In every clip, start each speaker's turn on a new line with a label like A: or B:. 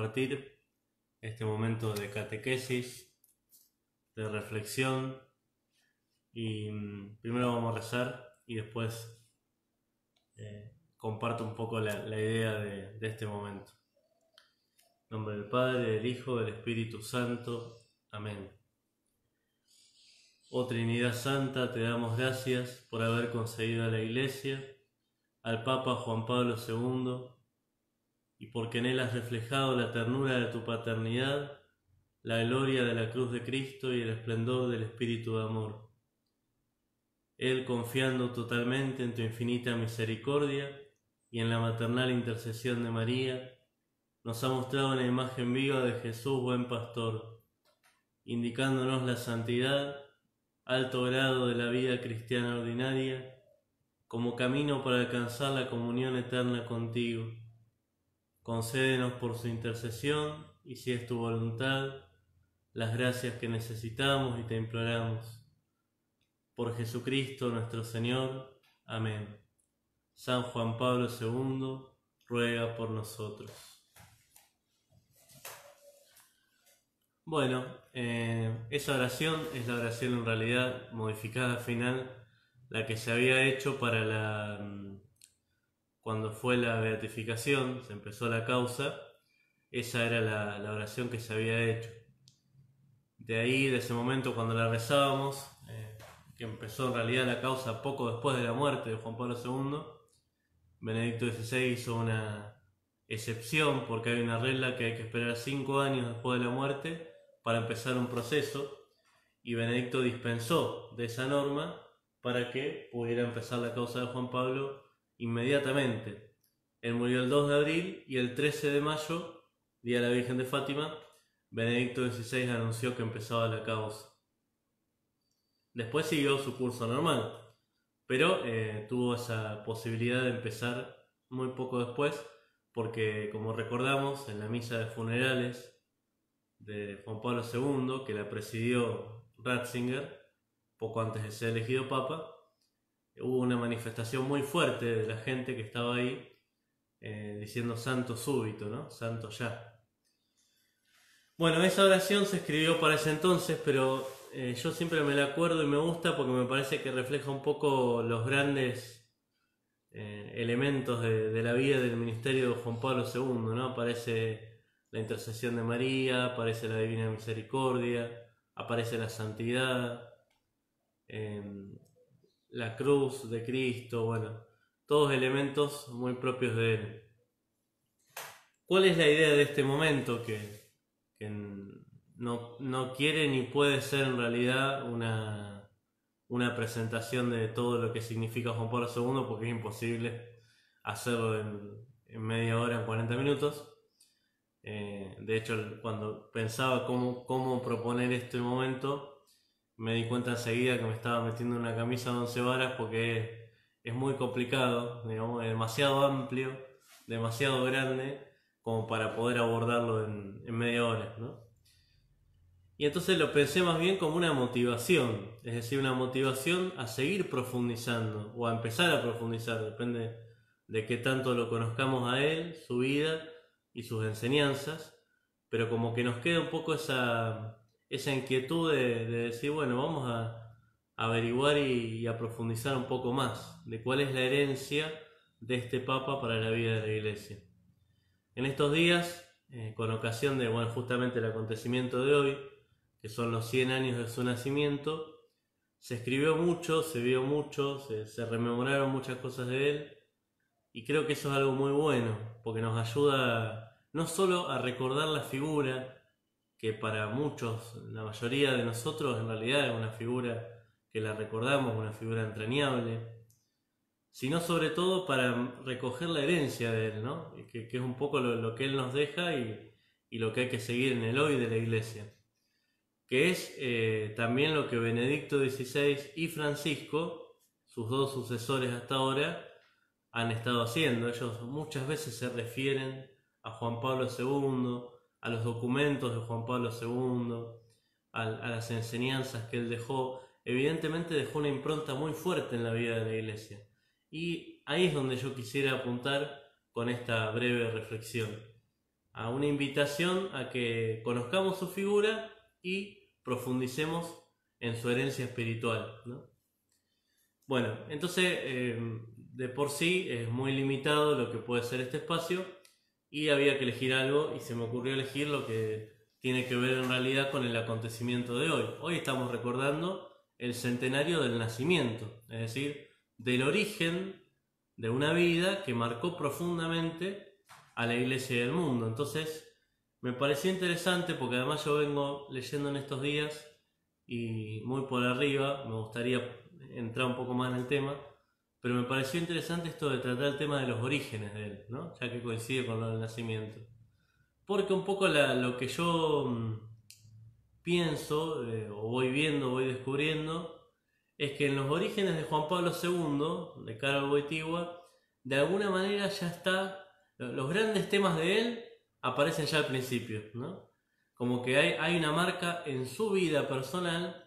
A: compartir este momento de catequesis, de reflexión, y primero vamos a rezar y después comparto un poco la idea de este momento. En nombre del Padre, del Hijo, del Espíritu Santo. Amén. Oh Trinidad Santa, te damos gracias por haber concedido a la Iglesia, al Papa Juan Pablo II, y porque en él has reflejado la ternura de tu paternidad, la gloria de la cruz de Cristo y el esplendor del Espíritu de amor. Él, confiando totalmente en tu infinita misericordia y en la maternal intercesión de María, nos ha mostrado una imagen viva de Jesús, buen pastor, indicándonos la santidad, alto grado de la vida cristiana ordinaria, como camino para alcanzar la comunión eterna contigo. Concédenos por su intercesión, y si es tu voluntad, las gracias que necesitamos y te imploramos. Por Jesucristo nuestro Señor. Amén. San Juan Pablo II, ruega por nosotros. Bueno, esa oración es la oración en realidad modificada al final, la que se había hecho para cuando fue la beatificación, se empezó la causa. Esa era la oración que se había hecho. De ahí, de ese momento cuando la rezábamos, que empezó en realidad la causa poco después de la muerte de Juan Pablo II, Benedicto XVI hizo una excepción porque hay una regla que hay que esperar 5 años después de la muerte para empezar un proceso, y Benedicto dispensó de esa norma para que pudiera empezar la causa de Juan Pablo inmediatamente. Él murió el 2 de abril y el 13 de mayo, Día de la Virgen de Fátima, Benedicto XVI anunció que empezaba la causa. Después siguió su curso normal, pero tuvo esa posibilidad de empezar muy poco después, porque como recordamos en la misa de funerales de Juan Pablo II, que la presidió Ratzinger poco antes de ser elegido Papa, hubo una manifestación muy fuerte de la gente que estaba ahí diciendo santo súbito, ¿no? Santo ya. Bueno, esa oración se escribió para ese entonces, pero yo siempre me la acuerdo y me gusta porque me parece que refleja un poco los grandes elementos de la vida del ministerio de Juan Pablo II, ¿no? Aparece la intercesión de María, aparece la Divina Misericordia, aparece la santidad, la cruz de Cristo, bueno, todos elementos muy propios de él. ¿Cuál es la idea de este momento que no quiere ni puede ser en realidad una presentación de todo lo que significa Juan Pablo II, porque es imposible hacerlo en media hora, en 40 minutos? De hecho, cuando pensaba cómo proponer este momento, me di cuenta enseguida que me estaba metiendo en una camisa de 11 varas, porque es muy complicado, digamos, es demasiado amplio, demasiado grande como para poder abordarlo en media hora, ¿no? Y entonces lo pensé más bien como una motivación, es decir, una motivación a seguir profundizando o a empezar a profundizar, depende de qué tanto lo conozcamos a él, su vida y sus enseñanzas, pero como que nos queda un poco esa inquietud de decir, bueno, vamos a averiguar y a profundizar un poco más de cuál es la herencia de este Papa para la vida de la Iglesia. En estos días, con ocasión de justamente el acontecimiento de hoy, que son los 100 años de su nacimiento, se escribió mucho, se vio mucho, se rememoraron muchas cosas de él, y creo que eso es algo muy bueno, porque nos ayuda no solo a recordar la figura, que para muchos, la mayoría de nosotros en realidad es una figura que la recordamos, una figura entrañable, sino sobre todo para recoger la herencia de él, ¿no? Que es un poco lo que él nos deja y lo que hay que seguir en el hoy de la Iglesia, que es también lo que Benedicto XVI y Francisco, sus dos sucesores hasta ahora, han estado haciendo. Ellos muchas veces se refieren a Juan Pablo II, a los documentos de Juan Pablo II, a las enseñanzas que él dejó. Evidentemente dejó una impronta muy fuerte en la vida de la Iglesia. Y ahí es donde yo quisiera apuntar con esta breve reflexión. a una invitación a que conozcamos su figura y profundicemos en su herencia espiritual, ¿no? Bueno, entonces de por sí es muy limitado lo que puede ser este espacio y había que elegir algo y se me ocurrió elegir lo que tiene que ver en realidad con el acontecimiento de hoy. Hoy estamos recordando el centenario del nacimiento, es decir, del origen de una vida que marcó profundamente a la Iglesia y al mundo. Entonces me pareció interesante porque además yo vengo leyendo en estos días y muy por arriba, me gustaría entrar un poco más en el tema, pero me pareció interesante esto de tratar el tema de los orígenes de él, ¿no? Ya que coincide con lo del nacimiento. Porque un poco lo que yo pienso, o voy viendo, voy descubriendo, es que en los orígenes de Juan Pablo II, de Karol Wojtyła, de alguna manera ya está, los grandes temas de él aparecen ya al principio, ¿no? Como que hay una marca en su vida personal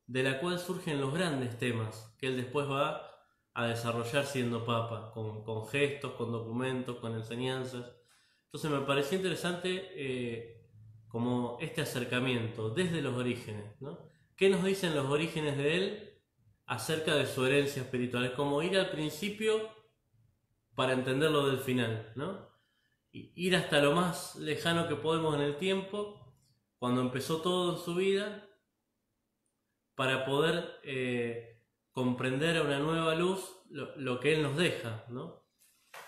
A: de la cual surgen los grandes temas que él después va a desarrollar siendo papa, con gestos, con documentos, con enseñanzas. Entonces me pareció interesante como este acercamiento desde los orígenes, ¿no? ¿Qué nos dicen los orígenes de él acerca de su herencia espiritual? Es como ir al principio para entender lo del final, ¿no? Ir hasta lo más lejano que podemos en el tiempo, cuando empezó todo en su vida, para poder comprender a una nueva luz lo que él nos deja, ¿no?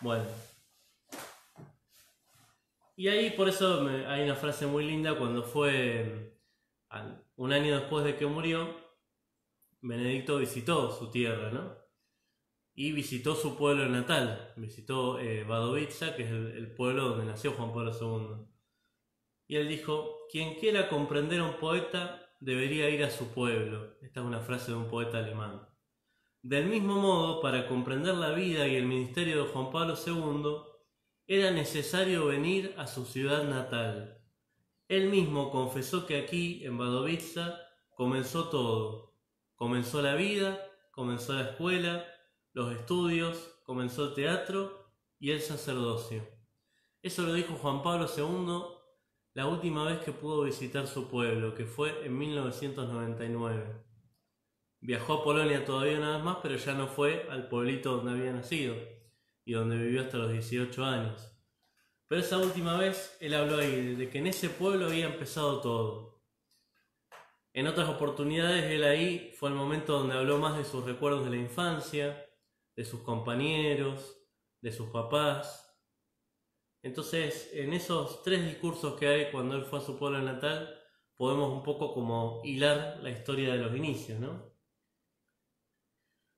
A: Bueno. Y ahí por eso hay una frase muy linda cuando fue, un año después de que murió, Benedicto visitó su tierra, ¿no? Y visitó su pueblo natal, visitó Wadowice, que es el pueblo donde nació Juan Pablo II. Y él dijo, quien quiera comprender a un poeta debería ir a su pueblo. Esta es una frase de un poeta alemán. Del mismo modo, para comprender la vida y el ministerio de Juan Pablo II, era necesario venir a su ciudad natal. Él mismo confesó que aquí, en Wadowice, comenzó todo. Comenzó la vida, comenzó la escuela, los estudios, comenzó el teatro y el sacerdocio. Eso lo dijo Juan Pablo II la última vez que pudo visitar su pueblo, que fue en 1999. Viajó a Polonia todavía una vez más, pero ya no fue al pueblito donde había nacido y donde vivió hasta los 18 años. Pero esa última vez él habló ahí de que en ese pueblo había empezado todo. En otras oportunidades él ahí fue el momento donde habló más de sus recuerdos de la infancia, de sus compañeros, de sus papás. Entonces, en esos 3 discursos que hay cuando él fue a su pueblo natal, podemos un poco como hilar la historia de los inicios, ¿no?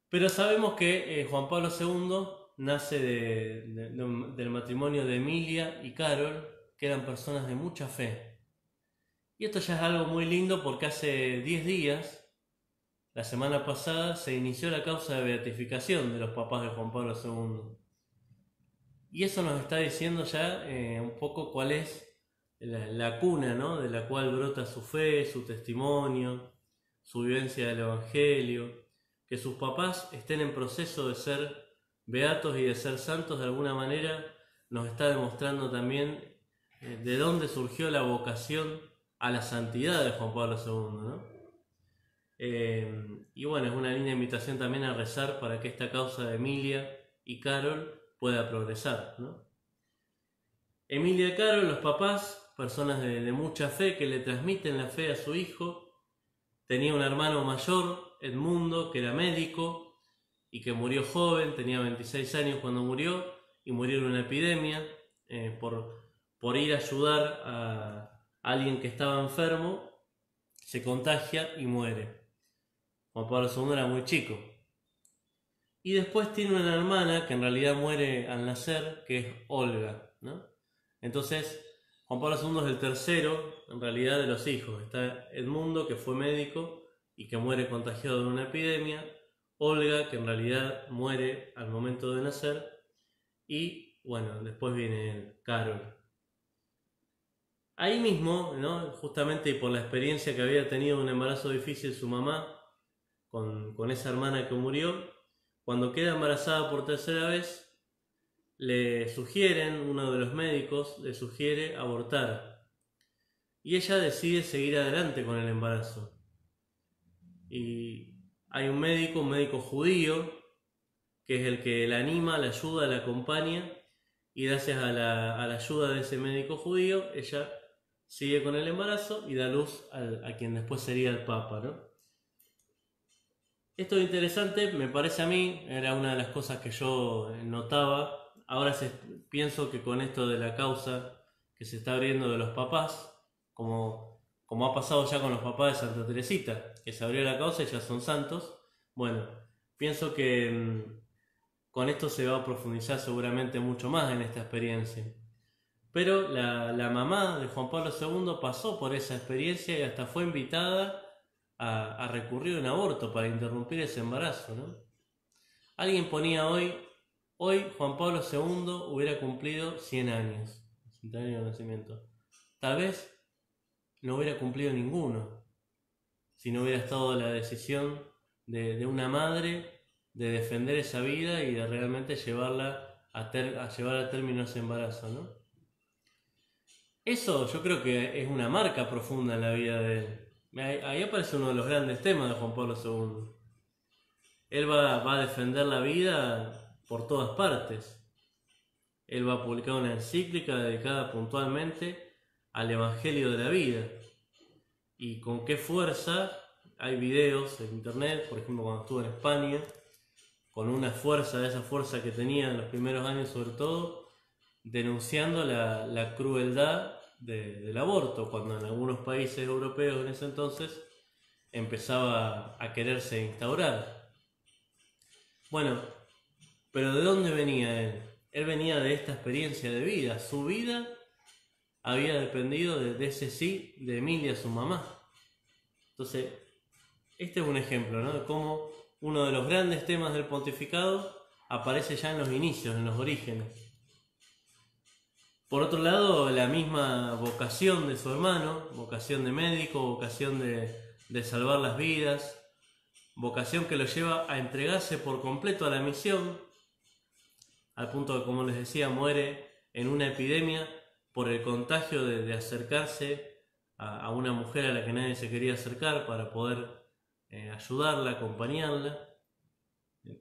A: Pero sabemos que Juan Pablo II nace del matrimonio de Emilia y Karol, que eran personas de mucha fe. Y esto ya es algo muy lindo porque hace 10 días, la semana pasada, se inició la causa de beatificación de los papás de Juan Pablo II. Y eso nos está diciendo ya un poco cuál es la cuna, ¿no? De la cual brota su fe, su testimonio, su vivencia del Evangelio. Que sus papás estén en proceso de ser beatos y de ser santos de alguna manera nos está demostrando también de dónde surgió la vocación a la santidad de Juan Pablo II, ¿no? Y bueno, es una linda invitación también a rezar para que esta causa de Emilia y Karol pueda progresar, ¿no? Emilia y Karol, los papás, personas de mucha fe que le transmiten la fe a su hijo. Tenía un hermano mayor, Edmundo, que era médico y que murió joven, tenía 26 años cuando murió y murió en una epidemia por ir a ayudar a alguien que estaba enfermo, se contagia y muere. Juan Pablo II era muy chico. Y después tiene una hermana que en realidad muere al nacer, que es Olga, ¿no? Entonces, Juan Pablo II es el tercero, en realidad, de los hijos. Está Edmundo, que fue médico y que muere contagiado de una epidemia. Olga, que en realidad muere al momento de nacer. Y, bueno, después viene Karol. Ahí mismo, ¿no? Justamente y por la experiencia que había tenido un embarazo difícil su mamá, con esa hermana que murió, cuando queda embarazada por tercera vez, uno de los médicos le sugiere abortar. Y ella decide seguir adelante con el embarazo. Y hay un médico judío, que es el que la anima, la ayuda, la acompaña, y gracias a la ayuda de ese médico judío, ella sigue con el embarazo y da luz a quien después sería el Papa, ¿no? Esto es interesante, me parece a mí, era una de las cosas que yo notaba. Ahora pienso que con esto de la causa que se está abriendo de los papás, como ha pasado ya con los papás de Santa Teresita, que se abrió la causa y ya son santos, bueno, pienso que con esto se va a profundizar seguramente mucho más en esta experiencia. Pero la mamá de Juan Pablo II pasó por esa experiencia y hasta fue invitada a recurrir a un aborto para interrumpir ese embarazo, ¿no? Alguien ponía hoy Juan Pablo II hubiera cumplido 100 años, centenario de nacimiento. Tal vez no hubiera cumplido ninguno, si no hubiera estado la decisión de una madre de defender esa vida y de realmente llevarla a llevar a término ese embarazo, ¿no? Eso yo creo que es una marca profunda en la vida de él. Ahí aparece uno de los grandes temas de Juan Pablo II. Él va a defender la vida por todas partes. Él va a publicar una encíclica dedicada puntualmente al Evangelio de la vida. Y con qué fuerza. Hay videos en internet, por ejemplo cuando estuve en España, con una fuerza, esa fuerza que tenía en los primeros años sobre todo, denunciando la crueldad del aborto, cuando en algunos países europeos en ese entonces empezaba a quererse instaurar. Bueno, pero ¿de dónde venía él? Él venía de esta experiencia de vida. Su vida había dependido de ese sí de Emilia, su mamá. Entonces, este es un ejemplo, ¿no?, de cómo uno de los grandes temas del pontificado aparece ya en los inicios, en los orígenes. Por otro lado, la misma vocación de su hermano, vocación de médico, vocación de salvar las vidas, vocación que lo lleva a entregarse por completo a la misión, al punto de, como les decía, muere en una epidemia por el contagio de acercarse a una mujer a la que nadie se quería acercar para poder ayudarla, acompañarla.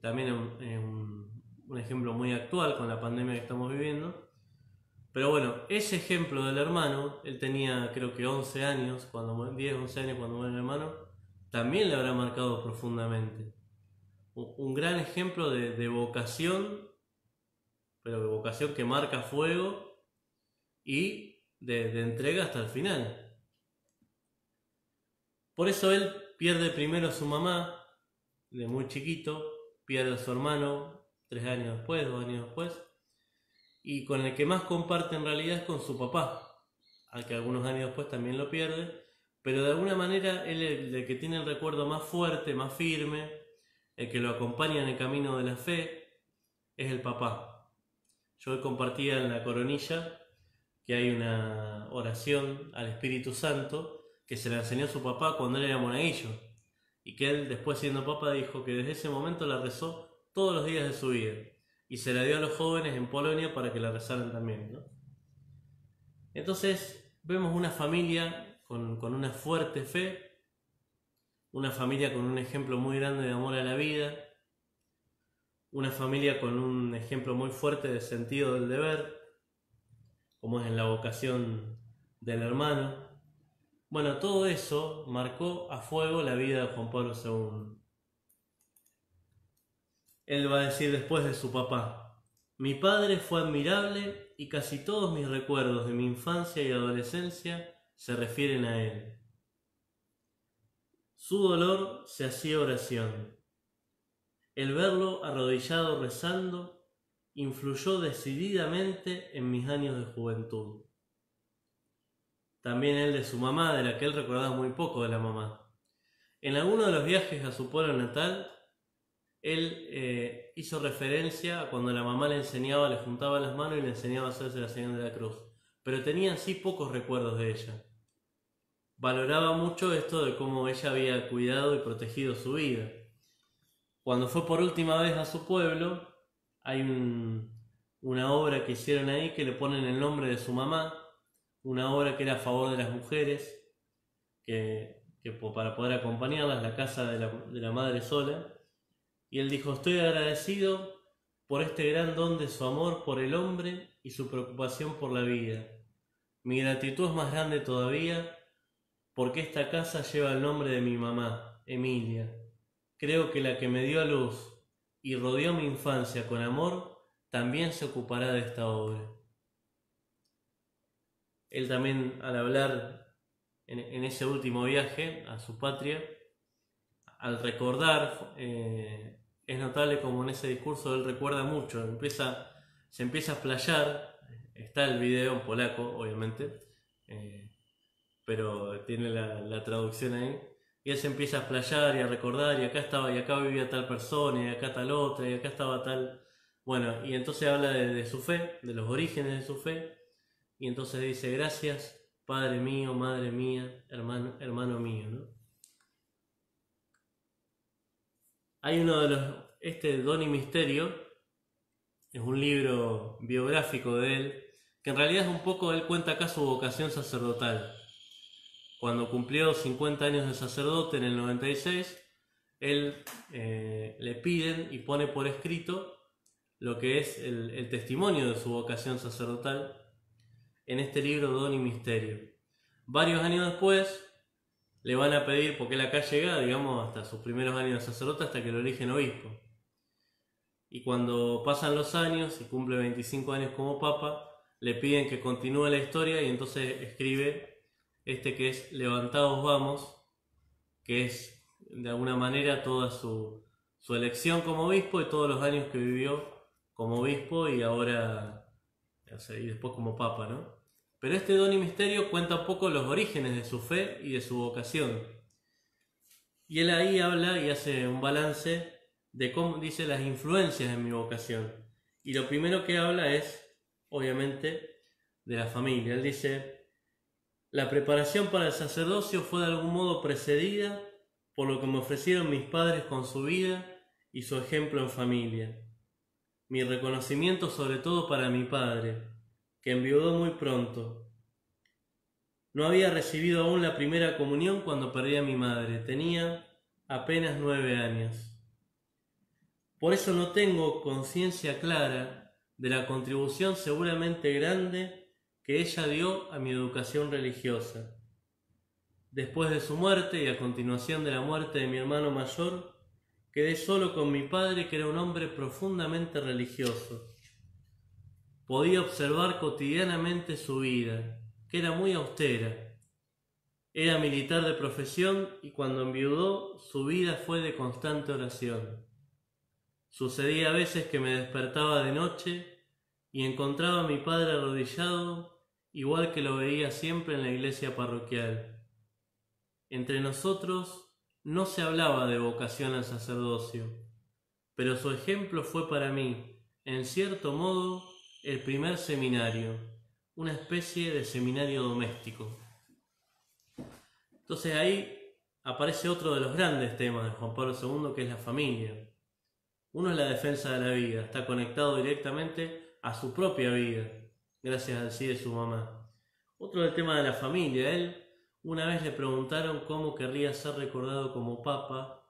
A: También es un ejemplo muy actual con la pandemia que estamos viviendo. Pero bueno, ese ejemplo del hermano, él tenía creo que 11 años, 10, 11 años cuando muere el hermano, también le habrá marcado profundamente. Un gran ejemplo de vocación, pero de vocación que marca fuego y de entrega hasta el final. Por eso él pierde primero a su mamá, de muy chiquito, pierde a su hermano 3 años después, 2 años después, y con el que más comparte en realidad es con su papá, al que algunos años después también lo pierde, pero de alguna manera él es el que tiene el recuerdo más fuerte, más firme, el que lo acompaña en el camino de la fe, es el papá. Yo hoy compartía en la coronilla que hay una oración al Espíritu Santo que se la enseñó a su papá cuando él era monaguillo, y que él, después siendo papa, dijo que desde ese momento la rezó todos los días de su vida, y se la dio a los jóvenes en Polonia para que la rezaran también, ¿no? Entonces vemos una familia con una fuerte fe, una familia con un ejemplo muy grande de amor a la vida, una familia con un ejemplo muy fuerte de sentido del deber, como es en la vocación del hermano. Bueno, todo eso marcó a fuego la vida de Juan Pablo II. Él va a decir después de su papá: mi padre fue admirable y casi todos mis recuerdos de mi infancia y adolescencia se refieren a él. Su dolor se hacía oración. El verlo arrodillado rezando influyó decididamente en mis años de juventud. También él de su mamá, de la que él recordaba muy poco de la mamá. En alguno de los viajes a su pueblo natal, él hizo referencia a cuando la mamá le enseñaba, le juntaba las manos y le enseñaba a hacerse la señal de la cruz. Pero tenía así pocos recuerdos de ella. Valoraba mucho esto de cómo ella había cuidado y protegido su vida. Cuando fue por última vez a su pueblo, hay una obra que hicieron ahí que le ponen el nombre de su mamá, una obra que era a favor de las mujeres, para poder acompañarlas, la casa de la madre sola. Y él dijo: estoy agradecido por este gran don de su amor por el hombre y su preocupación por la vida. Mi gratitud es más grande todavía porque esta casa lleva el nombre de mi mamá, Emilia. Creo que la que me dio a luz y rodeó mi infancia con amor también se ocupará de esta obra. Él también, al hablar en ese último viaje a su patria, al recordar, es notable como en ese discurso él recuerda mucho, se empieza a explayar. Está el video en polaco, obviamente, pero tiene la traducción ahí, y él se empieza a explayar y a recordar, y acá estaba, y acá vivía tal persona, y acá tal otra, y acá estaba tal... Bueno, y entonces habla de su fe, de los orígenes de su fe, y entonces dice: gracias, Padre mío, Madre mía, hermano mío, ¿no? Hay uno de los... Don y Misterio es un libro biográfico de él, que en realidad es un poco, él cuenta acá su vocación sacerdotal. Cuando cumplió 50 años de sacerdote en el 96, él le piden y pone por escrito lo que es el testimonio de su vocación sacerdotal en este libro Don y Misterio. Varios años después le van a pedir, porque él acá llega, digamos, hasta sus primeros años de sacerdote, hasta que lo eligen obispo. Y cuando pasan los años y cumple 25 años como papa, le piden que continúe la historia, y entonces escribe que es Levantaos vamos, que es de alguna manera toda su elección como obispo y todos los años que vivió como obispo y ahora, y después como papa, ¿no? Pero Don y Misterio cuenta un poco los orígenes de su fe y de su vocación. Y él ahí habla y hace un balance de cómo dice las influencias de mi vocación. Y lo primero que habla es, obviamente, de la familia. Él dice: la preparación para el sacerdocio fue de algún modo precedida por lo que me ofrecieron mis padres con su vida y su ejemplo en familia. Mi reconocimiento sobre todo para mi padre, que enviudó muy pronto. No había recibido aún la primera comunión cuando perdí a mi madre. Tenía apenas 9 años. Por eso no tengo conciencia clara de la contribución seguramente grande que ella dio a mi educación religiosa. Después de su muerte y a continuación de la muerte de mi hermano mayor, quedé solo con mi padre, que era un hombre profundamente religioso. Podía observar cotidianamente su vida, que era muy austera. Era militar de profesión y cuando enviudó su vida fue de constante oración. Sucedía a veces que me despertaba de noche y encontraba a mi padre arrodillado, igual que lo veía siempre en la iglesia parroquial. Entre nosotros no se hablaba de vocación al sacerdocio, pero su ejemplo fue para mí, en cierto modo, el primer seminario, una especie de seminario doméstico. Entonces ahí aparece otro de los grandes temas de Juan Pablo II, que es la familia. Uno es la defensa de la vida, está conectado directamente a su propia vida, gracias al sí de su mamá. Otro es el tema de la familia. Él, una vez le preguntaron cómo querría ser recordado como papa,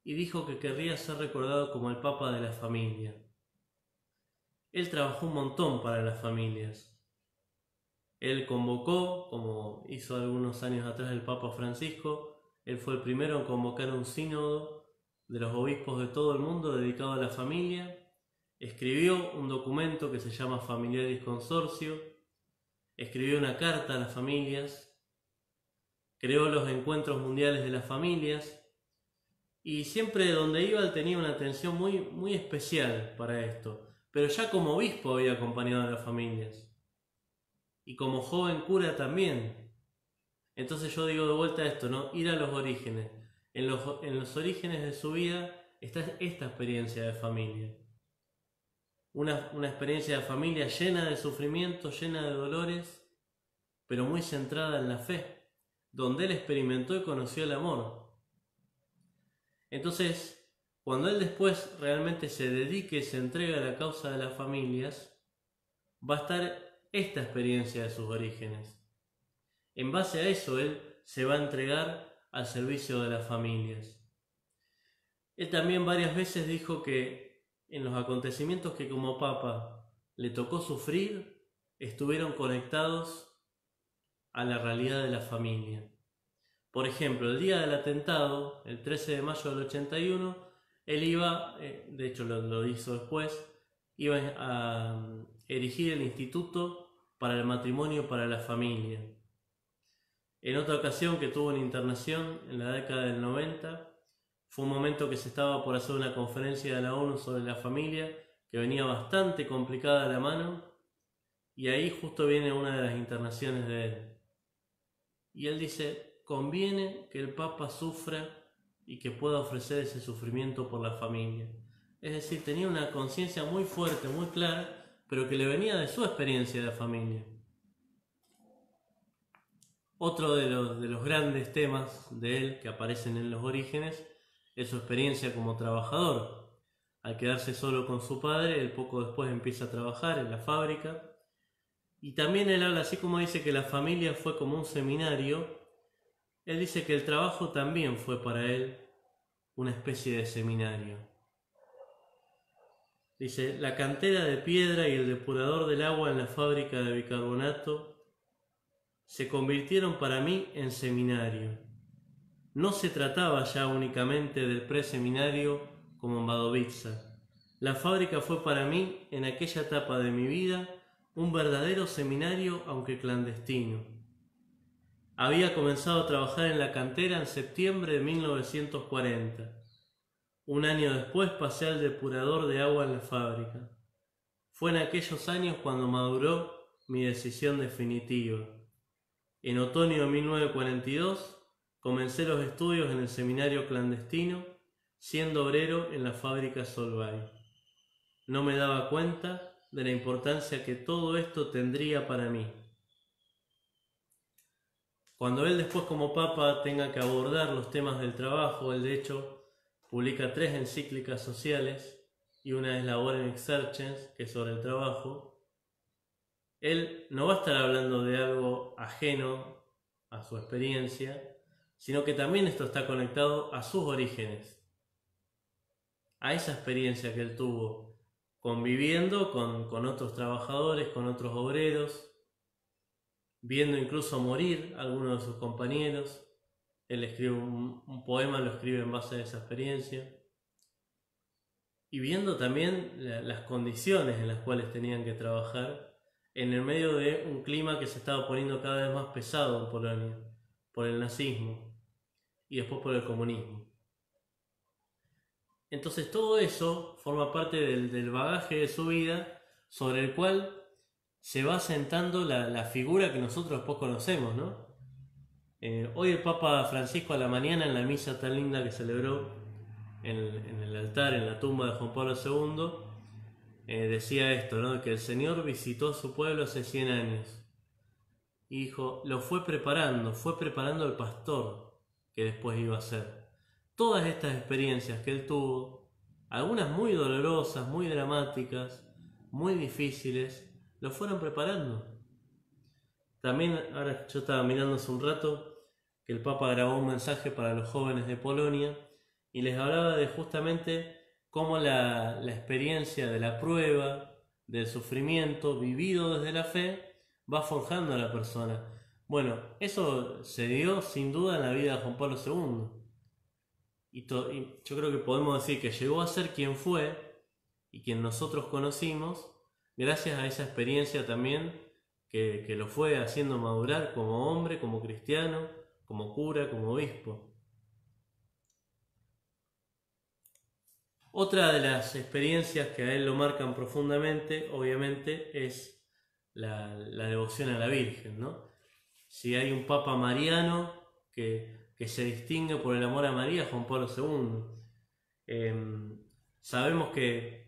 A: y dijo que querría ser recordado como el papa de la familia. Él trabajó un montón para las familias. Él convocó, como hizo algunos años atrás el Papa Francisco, él fue el primero en convocar un sínodo de los obispos de todo el mundo dedicado a la familia. Escribió un documento que se llama Familiaris Consortio, escribió una carta a las familias, creó los encuentros mundiales de las familias, y siempre donde iba él tenía una atención muy, muy especial para esto. Pero ya como obispo había acompañado a las familias. Y como joven cura también. Entonces yo digo de vuelta esto, ¿no? Ir a los orígenes. En los orígenes de su vida está esta experiencia de familia. Una experiencia de familia llena de sufrimiento, llena de dolores, pero muy centrada en la fe, donde él experimentó y conoció el amor. Entonces, cuando él después realmente se dedique y se entregue a la causa de las familias, va a estar esta experiencia de sus orígenes. En base a eso, él se va a entregar al servicio de las familias. Él también varias veces dijo que en los acontecimientos que como papa le tocó sufrir, estuvieron conectados a la realidad de la familia. Por ejemplo, el día del atentado, el 13 de mayo del 81, él iba, de hecho lo hizo después, iba a erigir el Instituto para el Matrimonio para la Familia. En otra ocasión que tuvo una internación en la década del 90, fue un momento que se estaba por hacer una conferencia de la ONU sobre la familia, que venía bastante complicada a la mano, y ahí justo viene una de las internaciones de él. Y él dice, conviene que el Papa sufra y que pueda ofrecer ese sufrimiento por la familia. Es decir, tenía una conciencia muy fuerte, muy clara, pero que le venía de su experiencia de familia. Otro de los grandes temas de él que aparecen en los orígenes es su experiencia como trabajador. Al quedarse solo con su padre, él poco después empieza a trabajar en la fábrica. Y también él habla, así como dice que la familia fue como un seminario, él dice que el trabajo también fue para él una especie de seminario. Dice, la cantera de piedra y el depurador del agua en la fábrica de bicarbonato se convirtieron para mí en seminario. No se trataba ya únicamente del preseminario como en Wadowice. La fábrica fue para mí, en aquella etapa de mi vida, un verdadero seminario, aunque clandestino. Había comenzado a trabajar en la cantera en septiembre de 1940. Un año después pasé al depurador de agua en la fábrica. Fue en aquellos años cuando maduró mi decisión definitiva. En otoño de 1942 comencé los estudios en el seminario clandestino, siendo obrero en la fábrica Solvay. No me daba cuenta de la importancia que todo esto tendría para mí. Cuando él después como papa tenga que abordar los temas del trabajo, él de hecho publica 3 encíclicas sociales y una es Laborem Exercens, que es sobre el trabajo. Él no va a estar hablando de algo ajeno a su experiencia, sino que también esto está conectado a sus orígenes, a esa experiencia que él tuvo conviviendo con otros trabajadores, con otros obreros, viendo incluso morir a algunos de sus compañeros. Él escribe un poema, lo escribe en base a esa experiencia, y viendo también las condiciones en las cuales tenían que trabajar en el medio de un clima que se estaba poniendo cada vez más pesado en Polonia, por el nazismo y después por el comunismo. Entonces todo eso forma parte del bagaje de su vida, sobre el cual se va asentando la figura que nosotros después conocemos, ¿no? Hoy el Papa Francisco a la mañana, en la misa tan linda que celebró en el altar, en la tumba de Juan Pablo II, decía esto, ¿no? Que el Señor visitó a su pueblo hace 100 años y dijo, lo fue preparando el pastor que después iba a ser. Todas estas experiencias que él tuvo, algunas muy dolorosas, muy dramáticas, muy difíciles, lo fueron preparando. También, ahora yo estaba mirando hace un rato que el Papa grabó un mensaje para los jóvenes de Polonia y les hablaba de justamente cómo la experiencia de la prueba, del sufrimiento vivido desde la fe, va forjando a la persona. Bueno, eso se dio sin duda en la vida de Juan Pablo II. Y yo creo que podemos decir que llegó a ser quien fue y quien nosotros conocimos gracias a esa experiencia también que lo fue haciendo madurar como hombre, como cristiano, como cura, como obispo. Otra de las experiencias que a él lo marcan profundamente, obviamente, es la devoción a la Virgen, ¿no? Si hay un Papa mariano que se distingue por el amor a María, Juan Pablo II. Sabemos que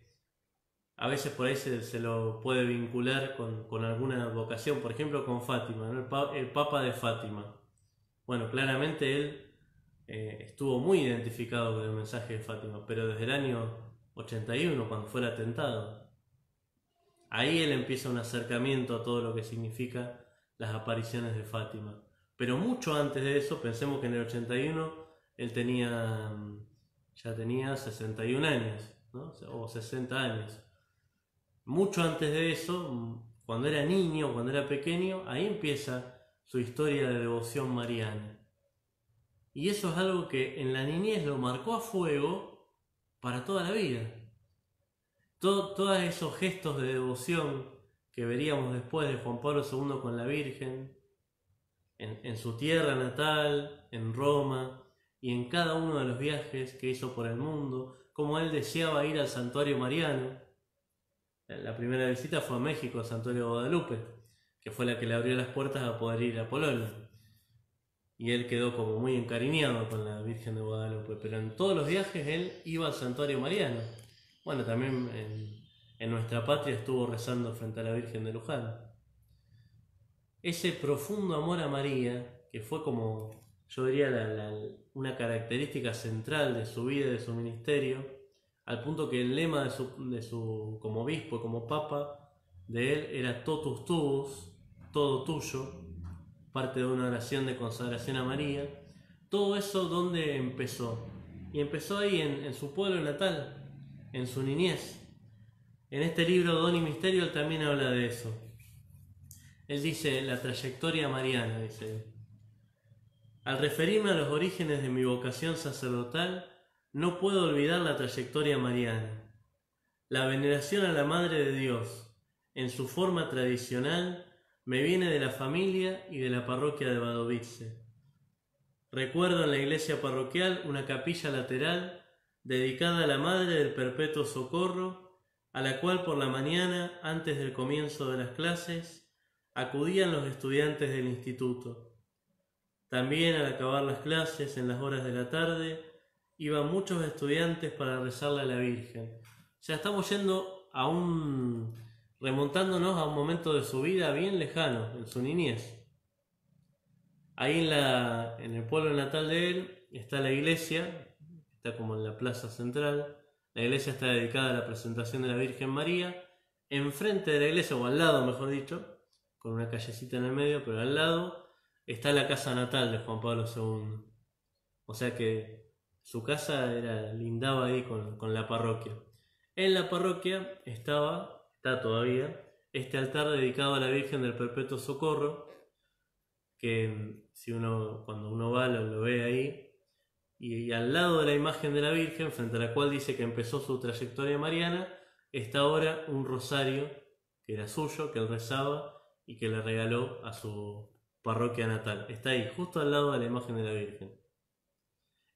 A: a veces por ahí se lo puede vincular con alguna vocación, por ejemplo con Fátima, ¿no? El Papa de Fátima. Bueno, claramente él estuvo muy identificado con el mensaje de Fátima, pero desde el año 81, cuando fue el atentado. Ahí él empieza un acercamiento a todo lo que significa las apariciones de Fátima. Pero mucho antes de eso, pensemos que en el 81 él ya tenía 61 años, ¿no? O 60 años. Mucho antes de eso, cuando era niño, cuando era pequeño, ahí empieza su historia de devoción mariana. Y eso es algo que en la niñez lo marcó a fuego para toda la vida. Todos esos gestos de devoción que veríamos después de Juan Pablo II con la Virgen, en su tierra natal, en Roma, y en cada uno de los viajes que hizo por el mundo, como él deseaba ir al santuario mariano. La primera visita fue a México, al santuario de Guadalupe, que fue la que le abrió las puertas a poder ir a Polonia. Y él quedó como muy encariñado con la Virgen de Guadalupe, pero en todos los viajes él iba al santuario mariano. Bueno, también en nuestra patria estuvo rezando frente a la Virgen de Luján. Ese profundo amor a María, que fue como, yo diría, una característica central de su vida y de su ministerio, al punto que el lema de su como obispo, como papa, de él era totus tuus, todo tuyo, parte de una oración de consagración a María. Todo eso, ¿dónde empezó? Y empezó ahí en su pueblo natal, en su niñez. En este libro Don y Misterio él también habla de eso. Él dice, la trayectoria mariana, dice: al referirme a los orígenes de mi vocación sacerdotal, no puedo olvidar la trayectoria mariana. La veneración a la Madre de Dios, en su forma tradicional, me viene de la familia y de la parroquia de Wadowice. Recuerdo en la iglesia parroquial una capilla lateral dedicada a la Madre del Perpetuo Socorro, a la cual por la mañana, antes del comienzo de las clases, acudían los estudiantes del instituto. También al acabar las clases, en las horas de la tarde, iban muchos estudiantes para rezarle a la Virgen. O sea, estamos yendo remontándonos a un momento de su vida bien lejano, en su niñez. Ahí en el pueblo natal de él está la iglesia, está como en la plaza central. La iglesia está dedicada a la presentación de la Virgen María. Enfrente de la iglesia, o al lado mejor dicho, con una callecita en el medio, pero al lado está la casa natal de Juan Pablo II. O sea que su casa lindaba ahí con la parroquia. En la parroquia está todavía, este altar dedicado a la Virgen del Perpetuo Socorro, que cuando uno va lo ve ahí, y al lado de la imagen de la Virgen, frente a la cual dice que empezó su trayectoria mariana, está ahora un rosario que era suyo, que él rezaba y que le regaló a su parroquia natal. Está ahí, justo al lado de la imagen de la Virgen.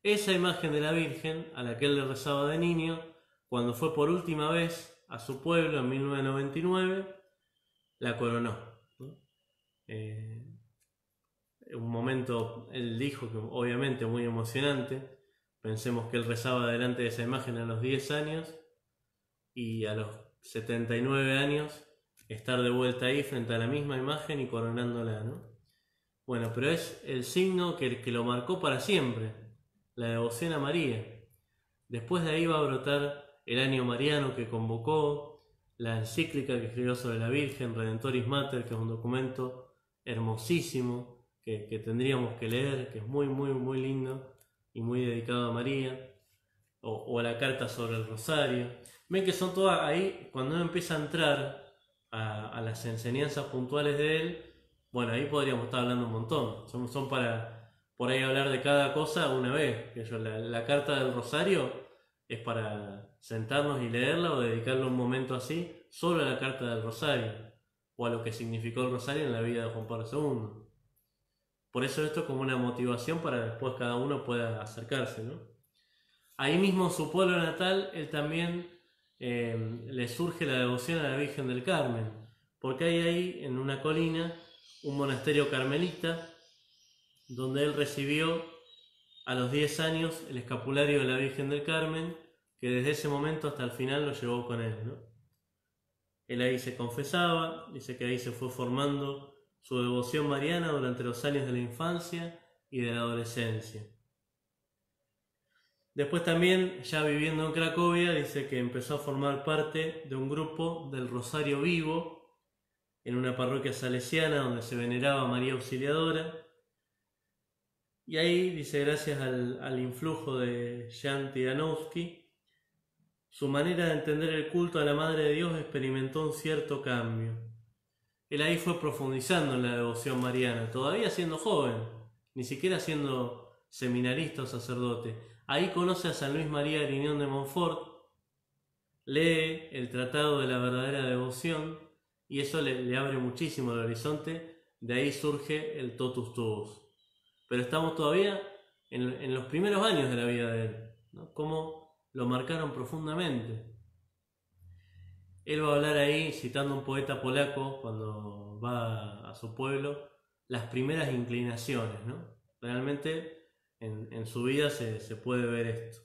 A: Esa imagen de la Virgen, a la que él le rezaba de niño, cuando fue por última vez a su pueblo en 1999, la coronó, ¿no? Un momento, él dijo que obviamente muy emocionante. Pensemos que él rezaba delante de esa imagen a los 10 años y a los 79 años estar de vuelta ahí frente a la misma imagen y coronándola, ¿no? Bueno, pero es el signo que lo marcó para siempre, la devoción a María. Después de ahí va a brotar el año mariano que convocó, la encíclica que escribió sobre la Virgen, Redentoris Mater, que es un documento hermosísimo que tendríamos que leer, que es muy, muy, muy lindo y muy dedicado a María, o la carta sobre el Rosario. Ven que son todas ahí, cuando uno empieza a entrar a las enseñanzas puntuales de él, bueno, ahí podríamos estar hablando un montón. Son para por ahí hablar de cada cosa una vez. La carta del Rosario es para sentarnos y leerla o dedicarle un momento así solo a la carta del Rosario o a lo que significó el Rosario en la vida de Juan Pablo II. Por eso esto es como una motivación para después cada uno pueda acercarse, ¿no? Ahí mismo en su pueblo natal, él también le surge la devoción a la Virgen del Carmen, porque hay ahí en una colina un monasterio carmelita donde él recibió a los 10 años el escapulario de la Virgen del Carmen, que desde ese momento hasta el final lo llevó con él, ¿no? Él ahí se confesaba, dice que ahí se fue formando su devoción mariana durante los años de la infancia y de la adolescencia. Después también, ya viviendo en Cracovia, dice que empezó a formar parte de un grupo del Rosario Vivo en una parroquia salesiana donde se veneraba a María Auxiliadora. Y ahí, dice, gracias al influjo de Jan Tiganowski, su manera de entender el culto a la Madre de Dios experimentó un cierto cambio. Él ahí fue profundizando en la devoción mariana, todavía siendo joven, ni siquiera siendo seminarista o sacerdote. Ahí conoce a San Luis María Griñón de Montfort, lee el Tratado de la Verdadera Devoción y eso le abre muchísimo el horizonte. De ahí surge el Totus Tuus. Pero estamos todavía en los primeros años de la vida de él, ¿no? Cómo lo marcaron profundamente. Él va a hablar ahí, citando a un poeta polaco cuando va a su pueblo, las primeras inclinaciones, ¿no? Realmente en su vida se puede ver esto.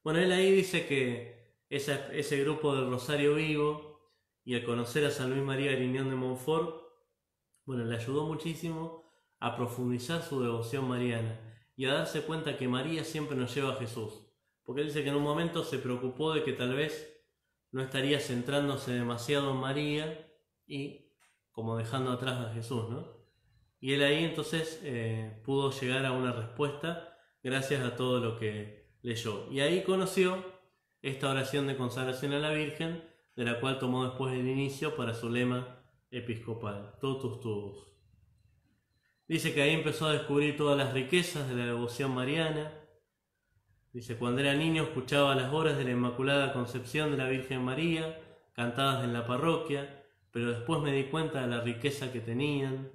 A: Bueno, él ahí dice que ese grupo del Rosario Vivo y al conocer a San Luis María Griñón de Montfort, bueno, le ayudó muchísimo a profundizar su devoción mariana y a darse cuenta que María siempre nos lleva a Jesús. Porque él dice que en un momento se preocupó de que tal vez no estaría centrándose demasiado en María y como dejando atrás a Jesús, ¿no? Y él ahí entonces pudo llegar a una respuesta gracias a todo lo que leyó. Y ahí conoció esta oración de consagración a la Virgen, de la cual tomó después el inicio para su lema episcopal, Totus Tuus. Dice que ahí empezó a descubrir todas las riquezas de la devoción mariana. Dice, cuando era niño escuchaba las horas de la Inmaculada Concepción de la Virgen María, cantadas en la parroquia, pero después me di cuenta de la riqueza que tenían.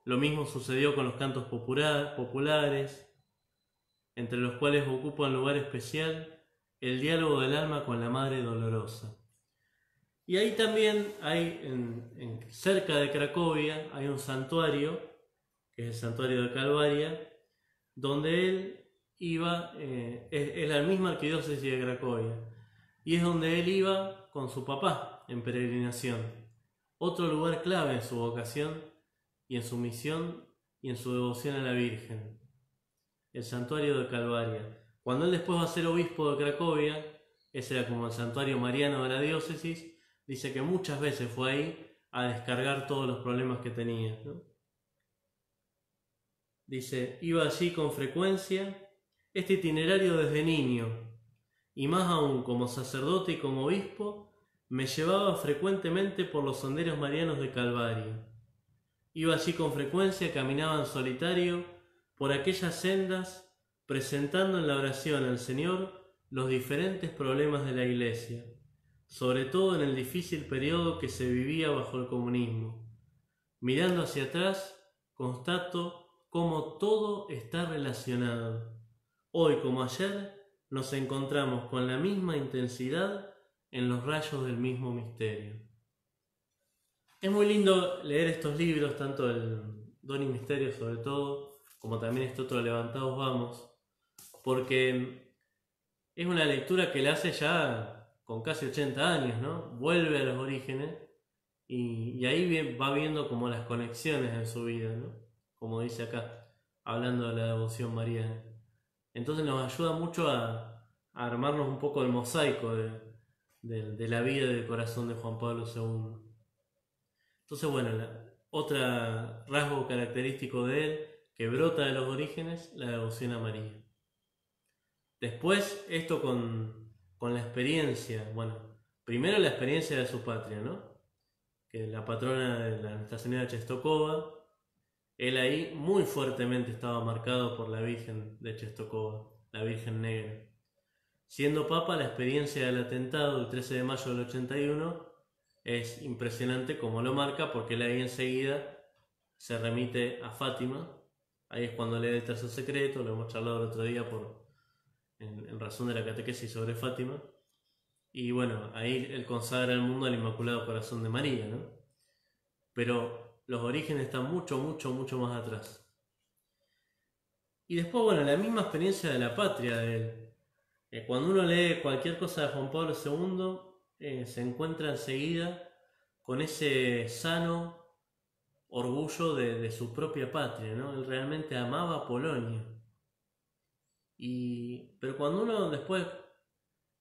A: Lo mismo sucedió con los cantos populares, entre los cuales ocupa un lugar especial el diálogo del alma con la Madre Dolorosa. Y ahí también hay, cerca de Cracovia, hay un santuario, que es el santuario de Calvaria, donde él iba, es la misma arquidiócesis de Cracovia, y es donde él iba con su papá en peregrinación. Otro lugar clave en su vocación y en su misión y en su devoción a la Virgen, el santuario de Calvaria. Cuando él después va a ser obispo de Cracovia, ese era como el santuario mariano de la diócesis, dice que muchas veces fue ahí a descargar todos los problemas que tenía, ¿no? Dice, iba allí con frecuencia. Este itinerario desde niño, y más aún como sacerdote y como obispo, me llevaba frecuentemente por los senderos marianos de Calvario. Iba allí con frecuencia, caminaba en solitario por aquellas sendas, presentando en la oración al Señor los diferentes problemas de la Iglesia, sobre todo en el difícil periodo que se vivía bajo el comunismo. Mirando hacia atrás, constato cómo todo está relacionado. Hoy como ayer nos encontramos con la misma intensidad en los rayos del mismo misterio. Es muy lindo leer estos libros, tanto el Don y Misterio sobre todo, como también este otro Levantados Vamos, porque es una lectura que le hace ya con casi 80 años, ¿no? Vuelve a los orígenes y ahí va viendo como las conexiones en su vida, ¿no? Como dice acá, hablando de la devoción mariana. Entonces nos ayuda mucho a armarnos un poco el mosaico de la vida y del corazón de Juan Pablo II. Entonces, bueno, otro rasgo característico de él, que brota de los orígenes, la devoción a María. Después, esto con la experiencia, bueno, primero la experiencia de su patria, ¿no? Que la patrona de la Nuestra Señora de Czestochowa, él ahí muy fuertemente estaba marcado por la Virgen de Czestochowa, la Virgen Negra. Siendo papa, la experiencia del atentado del 13 de mayo del 81 es impresionante como lo marca, porque él ahí enseguida se remite a Fátima. Ahí es cuando lee el tercer secreto, lo hemos charlado el otro día en razón de la catequesis sobre Fátima. Y bueno, ahí él consagra al mundo al Inmaculado Corazón de María, ¿no? Pero los orígenes están mucho más atrás. Y después, bueno, la misma experiencia de la patria de él. Cuando uno lee cualquier cosa de Juan Pablo II, se encuentra enseguida con ese sano orgullo de su propia patria, ¿no? Él realmente amaba a Polonia. Pero cuando uno después